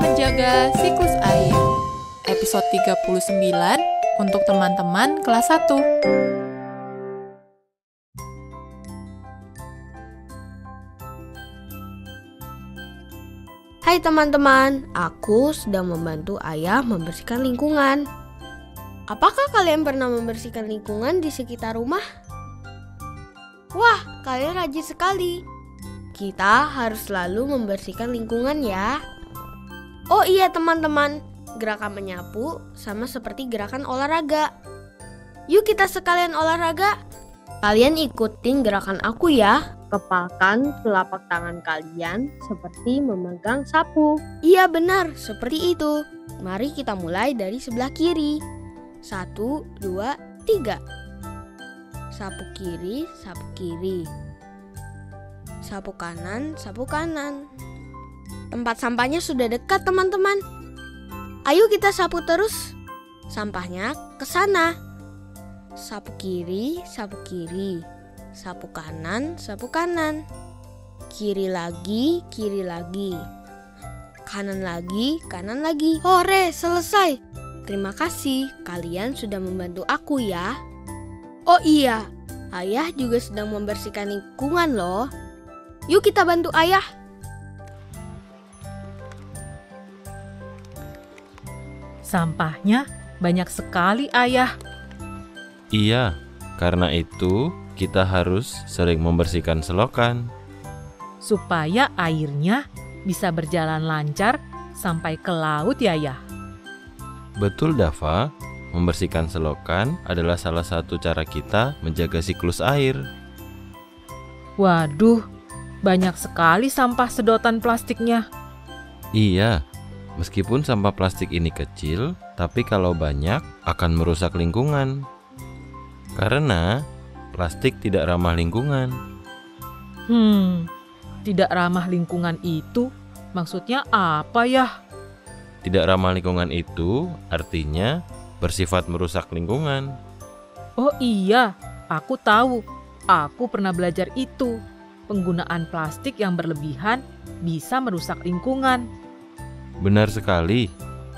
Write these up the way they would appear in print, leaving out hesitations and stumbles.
Menjaga siklus air. Episode 39 untuk teman-teman kelas 1. Hai teman-teman, aku sedang membantu ayah membersihkan lingkungan. Apakah kalian pernah membersihkan lingkungan di sekitar rumah? Wah, kalian rajin sekali. Kita harus selalu membersihkan lingkungan ya. Oh iya teman-teman, gerakan menyapu sama seperti gerakan olahraga. Yuk kita sekalian olahraga. Kalian ikutin gerakan aku ya. Kepalkan telapak tangan kalian seperti memegang sapu. Iya benar, seperti itu. Mari kita mulai dari sebelah kiri. 1, 2, 3. Sapu kiri, sapu kiri. Sapu kanan, sapu kanan. Tempat sampahnya sudah dekat teman-teman. Ayo kita sapu terus. Sampahnya ke sana. Sapu kiri, sapu kiri. Sapu kanan, sapu kanan. Kiri lagi, kiri lagi. Kanan lagi, kanan lagi. Hore, selesai. Terima kasih, kalian sudah membantu aku ya. Oh iya, ayah juga sedang membersihkan lingkungan loh. Yuk kita bantu ayah. Sampahnya banyak sekali, Ayah. Iya, karena itu kita harus sering membersihkan selokan. Supaya airnya bisa berjalan lancar sampai ke laut ya, Ayah. Betul, Dava. Membersihkan selokan adalah salah satu cara kita menjaga siklus air. Waduh, banyak sekali sampah sedotan plastiknya. Iya. Meskipun sampah plastik ini kecil, tapi kalau banyak akan merusak lingkungan. Karena plastik tidak ramah lingkungan. Tidak ramah lingkungan itu maksudnya apa ya? Tidak ramah lingkungan itu artinya bersifat merusak lingkungan. Oh iya, aku tahu. Aku pernah belajar itu. Penggunaan plastik yang berlebihan bisa merusak lingkungan. Benar sekali,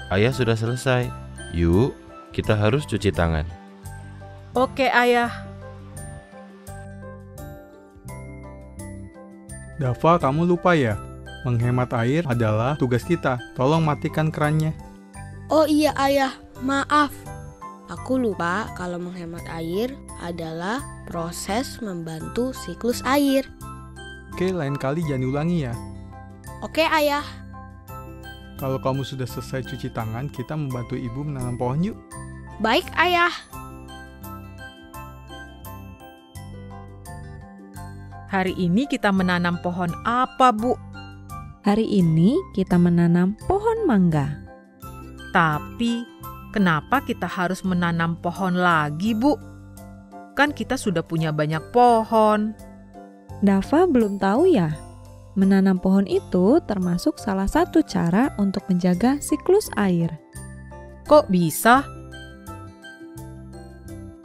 ayah sudah selesai. Yuk, kita harus cuci tangan. Oke, Ayah. Dava, kamu lupa ya? Menghemat air adalah tugas kita. Tolong matikan kerannya. Oh iya ayah, maaf. Aku lupa kalau menghemat air adalah proses membantu siklus air. Oke, lain kali jangan ulangi ya. Oke ayah. Kalau kamu sudah selesai cuci tangan, kita membantu ibu menanam pohon yuk. Baik ayah. Hari ini kita menanam pohon apa, Bu? Hari ini kita menanam pohon mangga. Tapi, kenapa kita harus menanam pohon lagi, Bu? Kan kita sudah punya banyak pohon. Dava belum tahu ya? Menanam pohon itu termasuk salah satu cara untuk menjaga siklus air. Kok bisa?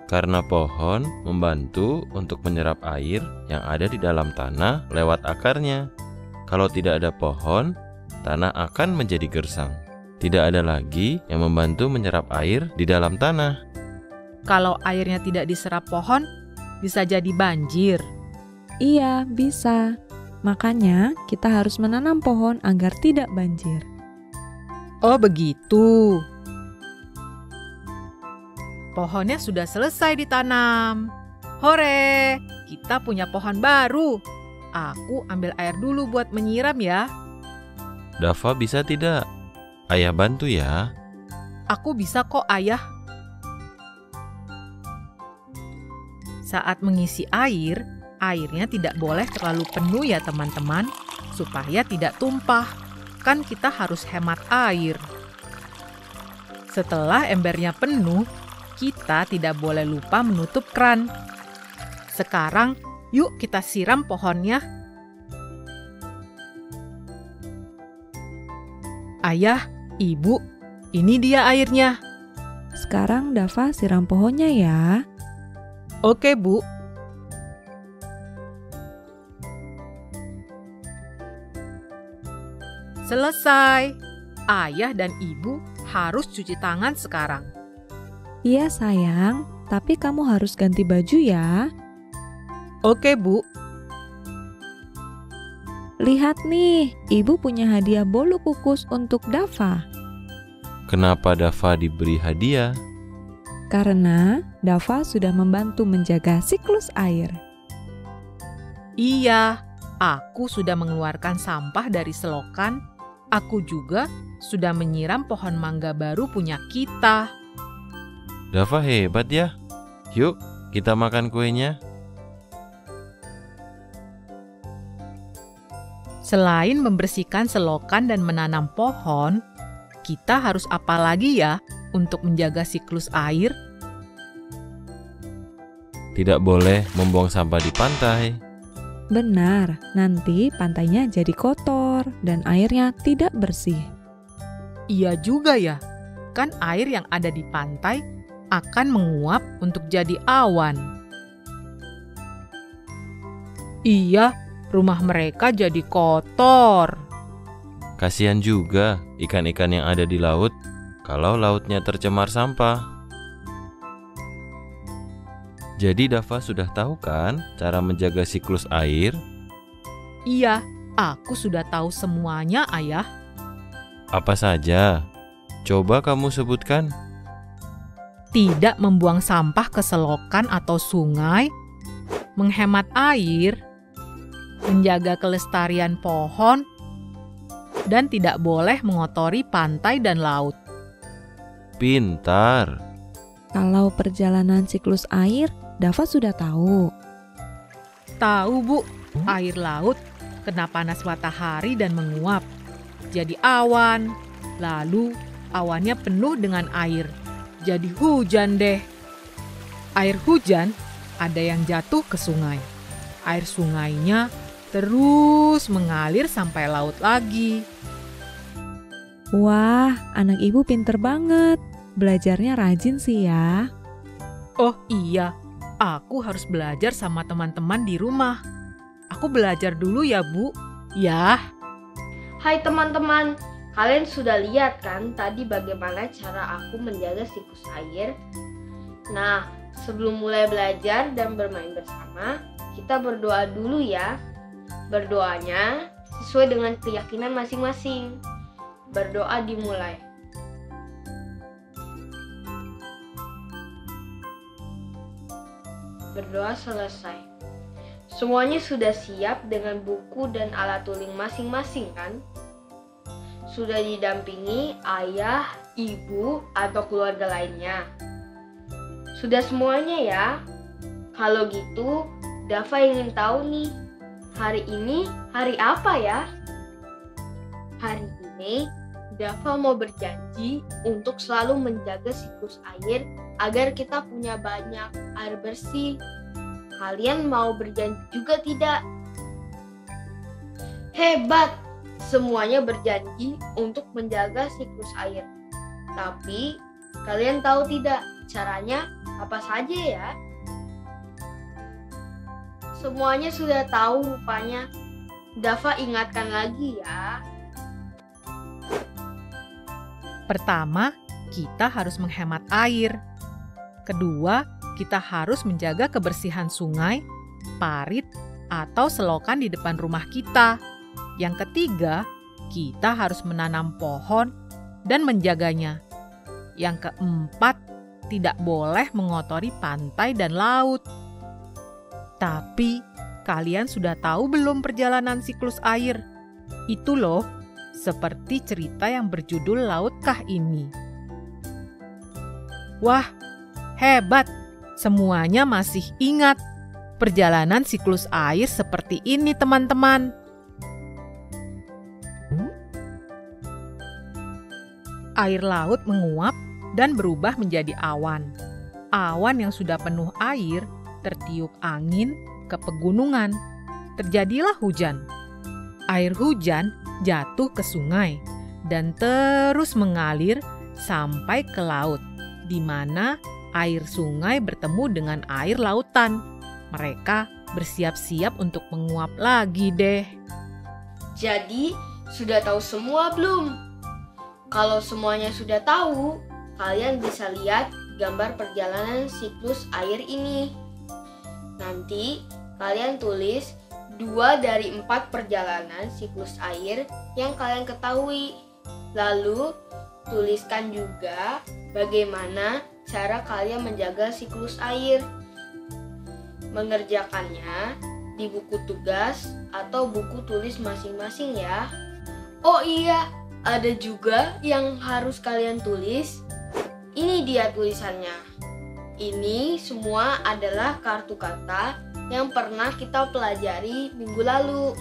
Karena pohon membantu untuk menyerap air yang ada di dalam tanah lewat akarnya. Kalau tidak ada pohon, tanah akan menjadi gersang. Tidak ada lagi yang membantu menyerap air di dalam tanah. Kalau airnya tidak diserap pohon, bisa jadi banjir. Iya, bisa. Makanya kita harus menanam pohon agar tidak banjir. Oh begitu. Pohonnya sudah selesai ditanam. Hore, kita punya pohon baru. Aku ambil air dulu buat menyiram ya. Dava bisa tidak? Ayah bantu ya. Aku bisa kok, Ayah. Saat mengisi air, Airnya tidak boleh terlalu penuh ya teman-teman, supaya tidak tumpah. Kan kita harus hemat air. Setelah embernya penuh, kita tidak boleh lupa menutup keran. Sekarang, yuk kita siram pohonnya. Ayah, Ibu, ini dia airnya. Sekarang Dava siram pohonnya ya. Oke, Bu. Selesai. Ayah dan Ibu harus cuci tangan sekarang. Iya sayang, tapi kamu harus ganti baju ya. Oke, Bu. Lihat nih, Ibu punya hadiah bolu kukus untuk Dava. Kenapa Dava diberi hadiah? Karena Dava sudah membantu menjaga siklus air. Iya, aku sudah mengeluarkan sampah dari selokan. Aku juga sudah menyiram pohon mangga baru punya kita. Dava hebat ya. Yuk, kita makan kuenya. Selain membersihkan selokan dan menanam pohon, kita harus apa lagi ya untuk menjaga siklus air? Tidak boleh membuang sampah di pantai. Benar, nanti pantainya jadi kotor dan airnya tidak bersih. Iya juga ya, kan air yang ada di pantai akan menguap untuk jadi awan. Iya, rumah mereka jadi kotor. Kasihan juga ikan-ikan yang ada di laut kalau lautnya tercemar sampah. Jadi Dava sudah tahu kan cara menjaga siklus air? Iya, aku sudah tahu semuanya, Ayah. Apa saja? Coba kamu sebutkan. Tidak membuang sampah ke selokan atau sungai, menghemat air, menjaga kelestarian pohon, dan tidak boleh mengotori pantai dan laut. Pintar. Kalau perjalanan siklus air, Dava sudah tahu. Tahu, Bu, air laut kena panas matahari dan menguap. Jadi awan, lalu awannya penuh dengan air. Jadi hujan deh. Air hujan ada yang jatuh ke sungai. Air sungainya terus mengalir sampai laut lagi. Wah, anak ibu pinter banget. Belajarnya rajin sih ya. Oh iya, aku harus belajar sama teman-teman di rumah. Aku belajar dulu ya, Bu. Ya. Hai teman-teman, kalian sudah lihat kan tadi bagaimana cara aku menjaga siklus air? Nah, sebelum mulai belajar dan bermain bersama, kita berdoa dulu ya. Berdoanya sesuai dengan keyakinan masing-masing. Berdoa dimulai. Berdoa selesai. Semuanya sudah siap dengan buku dan alat tuling masing-masing kan? Sudah didampingi ayah, ibu, atau keluarga lainnya? Sudah semuanya ya? Kalau gitu, Dava ingin tahu nih, hari ini hari apa ya? Hari ini, Dava mau berjanji untuk selalu menjaga siklus air agar kita punya banyak air bersih. Kalian mau berjanji juga tidak? Hebat! Semuanya berjanji untuk menjaga siklus air. Tapi, kalian tahu tidak caranya apa saja ya? Semuanya sudah tahu rupanya. Dava ingatkan lagi ya. Pertama, kita harus menghemat air. Kedua, kita harus menjaga kebersihan sungai, parit, atau selokan di depan rumah kita. Yang ketiga, kita harus menanam pohon dan menjaganya. Yang keempat, tidak boleh mengotori pantai dan laut. Tapi, kalian sudah tahu belum perjalanan siklus air? Itu loh, seperti cerita yang berjudul Lautkah Ini? Wah, hebat! Semuanya masih ingat. perjalanan siklus air seperti ini, teman-teman. Air laut menguap dan berubah menjadi awan. Awan yang sudah penuh air tertiup angin ke pegunungan. Terjadilah hujan. Air hujan jatuh ke sungai dan terus mengalir sampai ke laut, di mana air sungai bertemu dengan air lautan. Mereka bersiap-siap untuk menguap lagi deh. Jadi, sudah tahu semua belum? Kalau semuanya sudah tahu, kalian bisa lihat gambar perjalanan siklus air ini. Nanti, kalian tulis 2 dari 4 perjalanan siklus air yang kalian ketahui. Lalu, tuliskan juga bagaimana cara kalian menjaga siklus air. Mengerjakannya di buku tugas atau buku tulis masing-masing ya. Oh iya, ada juga yang harus kalian tulis. Ini dia tulisannya. Ini semua adalah kartu kata yang pernah kita pelajari minggu lalu.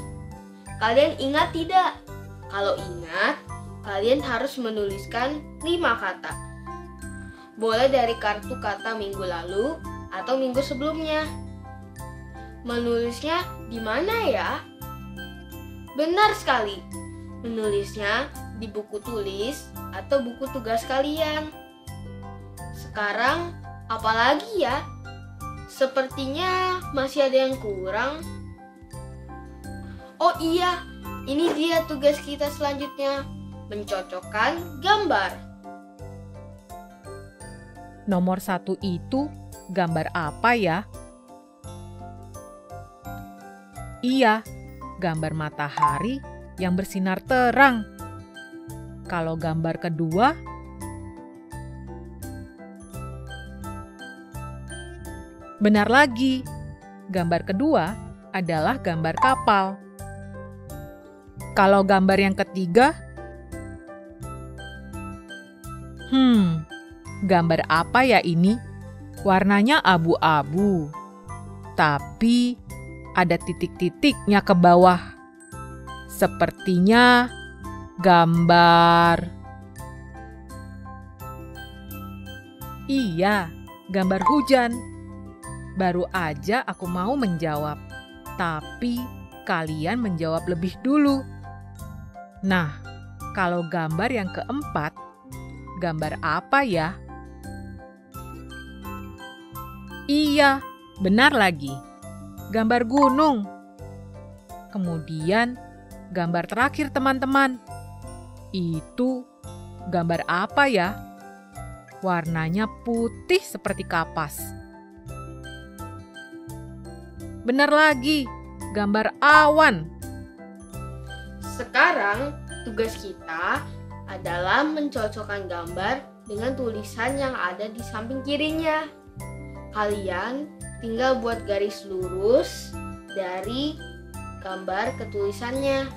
Kalian ingat tidak? Kalau ingat, kalian harus menuliskan 5 kata. Boleh dari kartu kata minggu lalu atau minggu sebelumnya. Menulisnya di mana ya? Benar sekali. Menulisnya di buku tulis atau buku tugas kalian. Sekarang apa lagi ya? Sepertinya masih ada yang kurang. Oh iya, ini dia tugas kita selanjutnya. Mencocokkan gambar. Nomor 1 itu gambar apa ya? Iya, gambar matahari yang bersinar terang. Kalau gambar kedua, benar lagi. Gambar kedua adalah gambar kapal. Kalau gambar yang ketiga, gambar apa ya ini? Warnanya abu-abu, tapi ada titik-titiknya ke bawah. Sepertinya gambar. Iya, gambar hujan. Baru aja aku mau menjawab, tapi kalian menjawab lebih dulu. Nah, kalau gambar yang keempat, gambar apa ya? Iya, benar lagi. Gambar gunung. Kemudian, gambar terakhir teman-teman. Itu gambar apa ya? Warnanya putih seperti kapas. Benar lagi, gambar awan. Sekarang, tugas kita adalah mencocokkan gambar dengan tulisan yang ada di samping kirinya. Kalian tinggal buat garis lurus dari gambar ke tulisannya.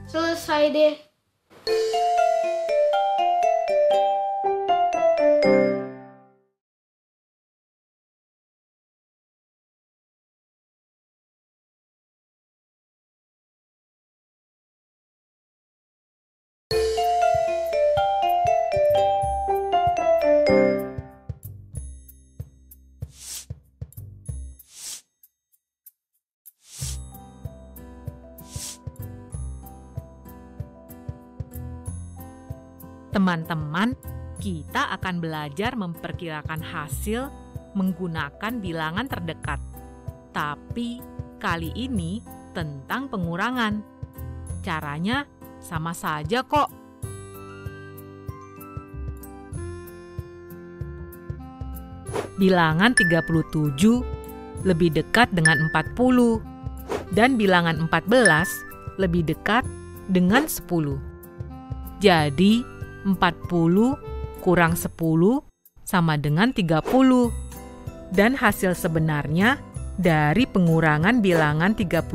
Selesai deh. Teman-teman, kita akan belajar memperkirakan hasil menggunakan bilangan terdekat. Tapi kali ini tentang pengurangan. Caranya sama saja kok. Bilangan 37 lebih dekat dengan 40 dan bilangan 14 lebih dekat dengan 10. Jadi 40 kurang 10 sama dengan 30. Dan hasil sebenarnya dari pengurangan bilangan 37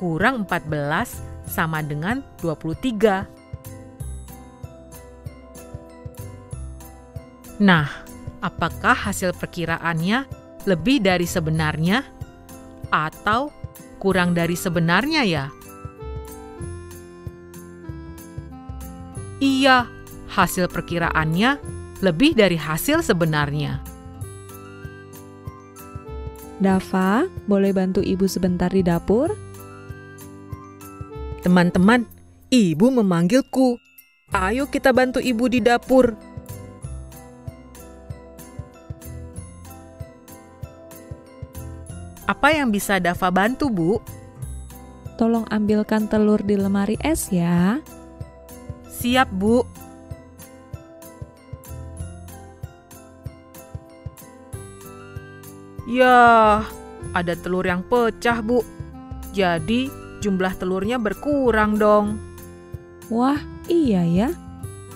kurang 14 sama dengan 23. Nah, apakah hasil perkiraannya lebih dari sebenarnya? atau kurang dari sebenarnya ya? Iya, hasil perkiraannya lebih dari hasil sebenarnya. Dava, boleh bantu ibu sebentar di dapur? Teman-teman, ibu memanggilku. Ayo kita bantu ibu di dapur. Apa yang bisa Dava bantu, Bu? Tolong ambilkan telur di lemari es ya. Siap, Bu. Yah, ada telur yang pecah, Bu. Jadi, jumlah telurnya berkurang dong. Wah, iya ya.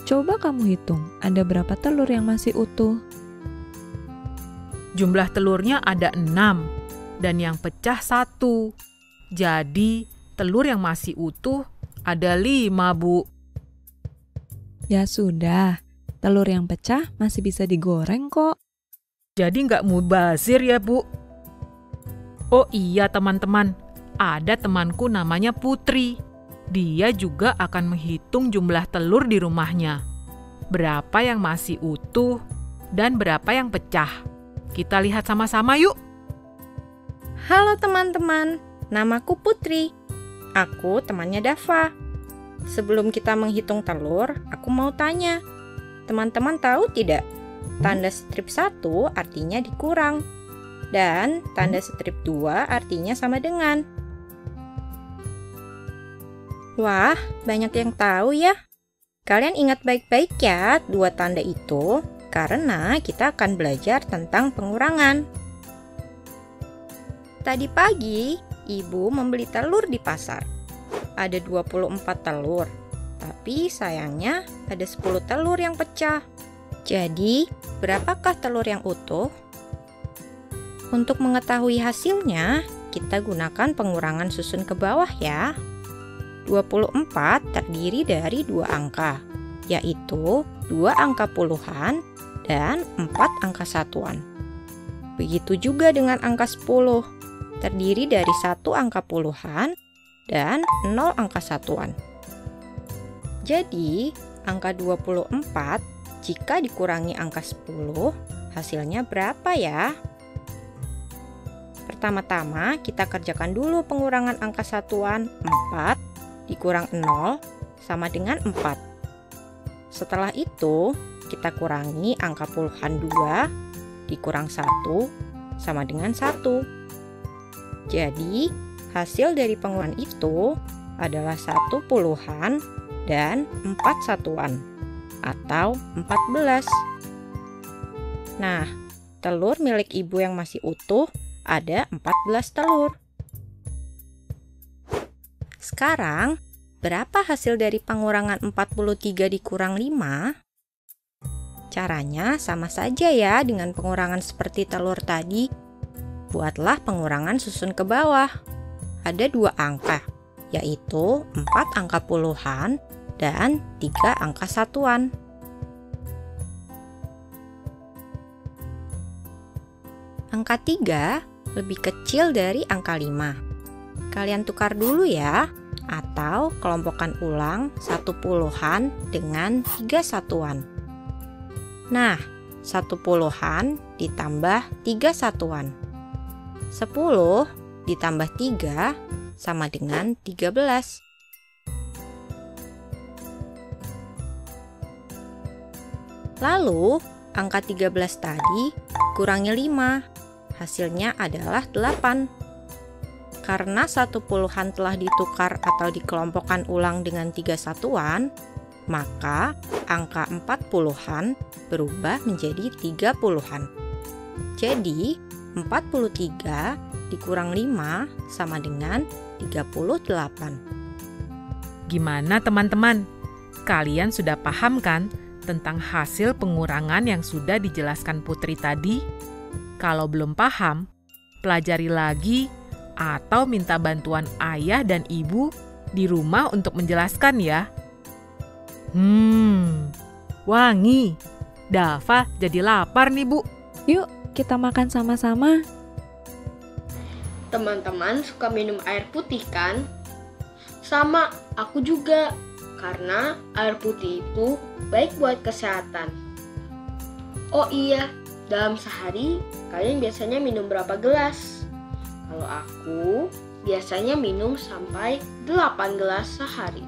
Coba kamu hitung, ada berapa telur yang masih utuh? Jumlah telurnya ada 6, dan yang pecah 1. Jadi, telur yang masih utuh ada 5, Bu. Ya sudah, telur yang pecah masih bisa digoreng kok. Jadi nggak mubazir ya, Bu? Oh iya teman-teman, ada temanku namanya Putri. Dia juga akan menghitung jumlah telur di rumahnya. Berapa yang masih utuh dan berapa yang pecah. Kita lihat sama-sama yuk. Halo teman-teman, namaku Putri. Aku temannya Dava. Sebelum kita menghitung telur, aku mau tanya. Teman-teman tahu tidak? Tanda strip 1 artinya dikurang. Dan tanda strip 2 artinya sama dengan. Wah, banyak yang tahu ya. Kalian ingat baik-baik ya dua tanda itu, karena kita akan belajar tentang pengurangan. Tadi pagi, ibu membeli telur di pasar. Ada 24 telur, tapi sayangnya ada 10 telur yang pecah. Jadi, berapakah telur yang utuh? Untuk mengetahui hasilnya, kita gunakan pengurangan susun ke bawah ya. 24 terdiri dari 2 angka, yaitu 2 angka puluhan dan 4 angka satuan. Begitu juga dengan angka 10, terdiri dari 1 angka puluhan dan 0 angka satuan. Jadi, angka 24 jika dikurangi angka 10, hasilnya berapa ya? Pertama-tama kita kerjakan dulu pengurangan angka satuan. 4 dikurang 0 sama dengan 4. Setelah itu, kita kurangi angka puluhan 2 dikurang 1 sama dengan 1. Jadi, hasil dari pengurangan itu adalah 1 puluhan dan 4 satuan, atau 14. Nah, telur milik ibu yang masih utuh ada 14 telur. Sekarang, berapa hasil dari pengurangan 43 dikurang 5? Caranya sama saja ya dengan pengurangan seperti telur tadi. Buatlah pengurangan susun ke bawah. Ada 2 angka, yaitu 4 angka puluhan dan 3 angka satuan. Angka 3 lebih kecil dari angka 5. Kalian tukar dulu ya, atau kelompokkan ulang 1 puluhan dengan 3 satuan. Nah, 1 puluhan ditambah 3 satuan. 10 ditambah 3 sama dengan 13. Lalu, angka 13 tadi kurangi 5. Hasilnya adalah 8. Karena 1 puluhan telah ditukar atau dikelompokkan ulang dengan 3 satuan, maka angka 4 puluhan berubah menjadi 3 puluhan. Jadi, 43 dikurang 5 sama dengan 38. Gimana teman-teman? Kalian sudah paham kan tentang hasil pengurangan yang sudah dijelaskan Putri tadi? Kalau belum paham, pelajari lagi atau minta bantuan ayah dan ibu di rumah untuk menjelaskan ya. Wangi. Dava jadi lapar nih, Bu. Yuk, kita makan sama-sama. teman-teman suka minum air putih kan? Sama, aku juga. Karena air putih itu baik buat kesehatan. Oh iya, dalam sehari kalian biasanya minum berapa gelas? Kalau aku biasanya minum sampai 8 gelas sehari.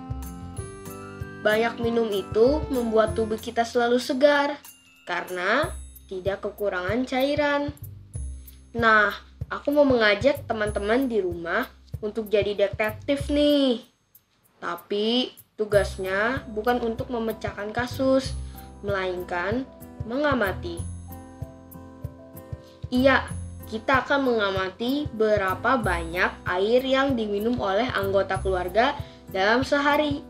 Banyak minum itu membuat tubuh kita selalu segar karena tidak kekurangan cairan. Nah, aku mau mengajak teman-teman di rumah untuk jadi detektif nih. Tapi tugasnya bukan untuk memecahkan kasus, melainkan mengamati. Iya, kita akan mengamati berapa banyak air yang diminum oleh anggota keluarga dalam sehari.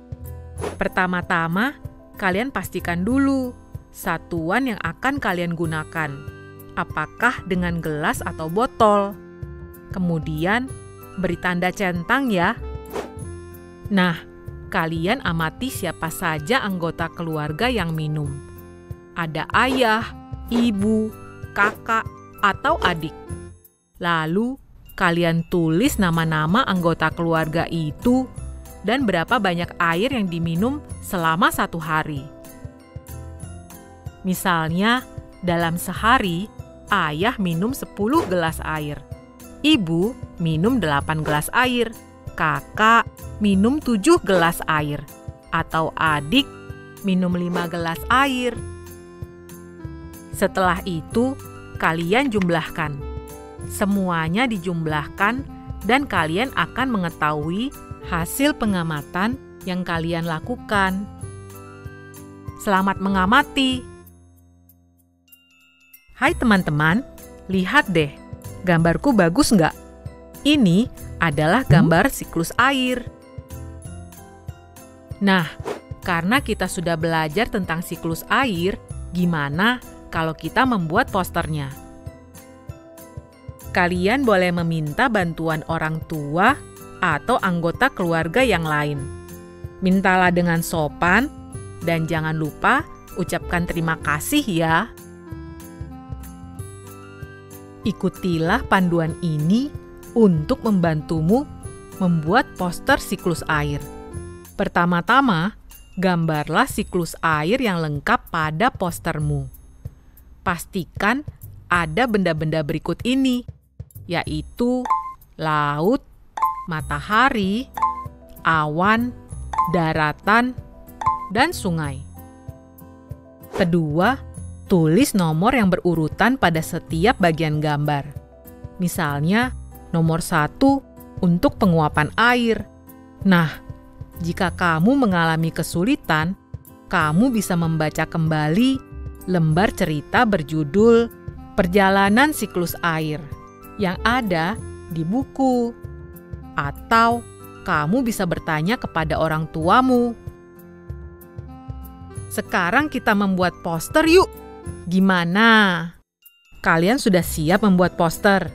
Pertama-tama, kalian pastikan dulu satuan yang akan kalian gunakan. Apakah dengan gelas atau botol? Kemudian, beri tanda centang ya. Nah, kalian amati siapa saja anggota keluarga yang minum. Ada ayah, ibu, kakak, atau adik. Lalu, kalian tulis nama-nama anggota keluarga itu dan berapa banyak air yang diminum selama 1 hari. Misalnya, dalam sehari, ayah minum 10 gelas air, ibu minum 8 gelas air, kakak minum 7 gelas air, atau adik minum 5 gelas air. Setelah itu, kalian jumlahkan. Semuanya dijumlahkan dan kalian akan mengetahui hasil pengamatan yang kalian lakukan. Selamat mengamati. Hai teman-teman, lihat deh, gambarku bagus nggak? Ini adalah gambar siklus air. Nah, karena kita sudah belajar tentang siklus air, gimana kalau kita membuat posternya? Kalian boleh meminta bantuan orang tua atau anggota keluarga yang lain. Mintalah dengan sopan dan jangan lupa ucapkan terima kasih ya. Ikutilah panduan ini untuk membantumu membuat poster siklus air. Pertama-tama, gambarlah siklus air yang lengkap pada postermu. Pastikan ada benda-benda berikut ini, yaitu laut, matahari, awan, daratan, dan sungai. Kedua, tulis nomor yang berurutan pada setiap bagian gambar. Misalnya, nomor 1 untuk penguapan air. Nah, jika kamu mengalami kesulitan, kamu bisa membaca kembali lembar cerita berjudul Perjalanan Siklus Air yang ada di buku. Atau kamu bisa bertanya kepada orang tuamu. Sekarang kita membuat poster yuk. Gimana? Kalian sudah siap membuat poster?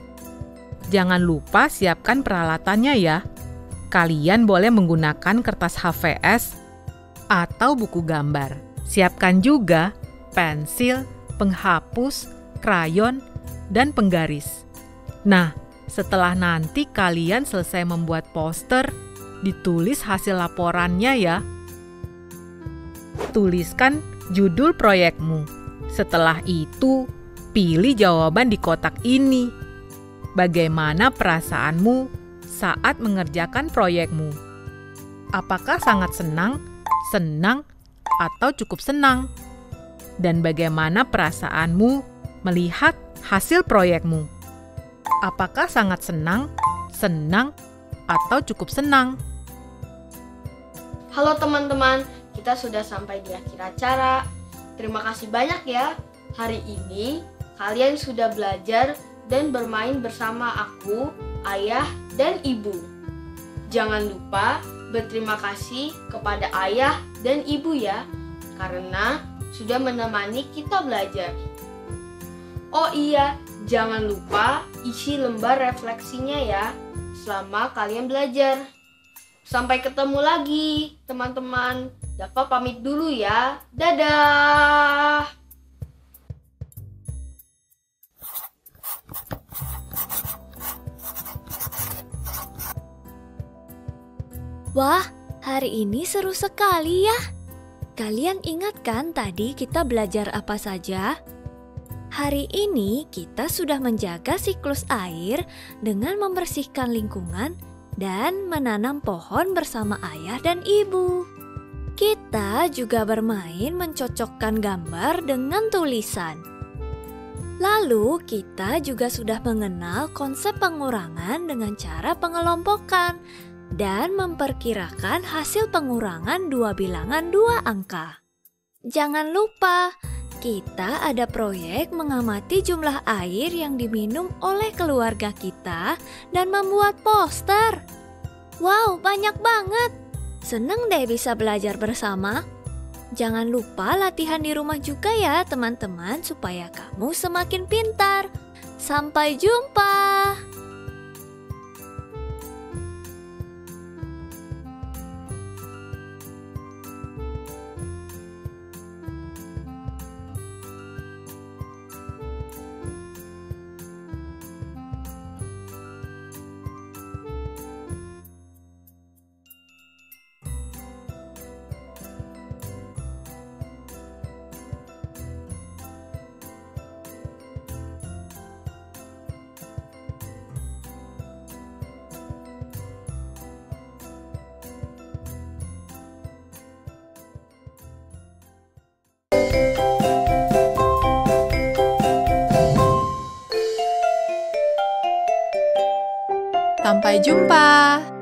Jangan lupa siapkan peralatannya ya. Kalian boleh menggunakan kertas HVS atau buku gambar. Siapkan juga pensil, penghapus, krayon, dan penggaris. Nah, setelah nanti kalian selesai membuat poster, ditulis hasil laporannya ya. Tuliskan judul proyekmu. Setelah itu, pilih jawaban di kotak ini. Bagaimana perasaanmu saat mengerjakan proyekmu? Apakah sangat senang, atau cukup senang? Dan bagaimana perasaanmu melihat hasil proyekmu? Apakah sangat senang, atau cukup senang? Halo teman-teman, kita sudah sampai di akhir acara. Terima kasih banyak ya. Hari ini kalian sudah belajar dan bermain bersama aku, ayah, dan ibu. Jangan lupa berterima kasih kepada ayah dan ibu ya, karena sudah menemani kita belajar. Oh iya, jangan lupa isi lembar refleksinya ya selama kalian belajar. Sampai ketemu lagi teman-teman. Dafa pamit dulu ya. Dadah. Wah, hari ini seru sekali ya. Kalian ingat kan tadi kita belajar apa saja? Hari ini kita sudah menjaga siklus air dengan membersihkan lingkungan dan menanam pohon bersama ayah dan ibu. Kita juga bermain mencocokkan gambar dengan tulisan. Lalu kita juga sudah mengenal konsep pengurangan dengan cara pengelompokan dan memperkirakan hasil pengurangan dua bilangan dua angka. Jangan lupa, kita ada proyek mengamati jumlah air yang diminum oleh keluarga kita dan membuat poster. Wow, banyak banget! Seneng deh bisa belajar bersama. Jangan lupa latihan di rumah juga ya teman-teman supaya kamu semakin pintar. Sampai jumpa! Sampai jumpa.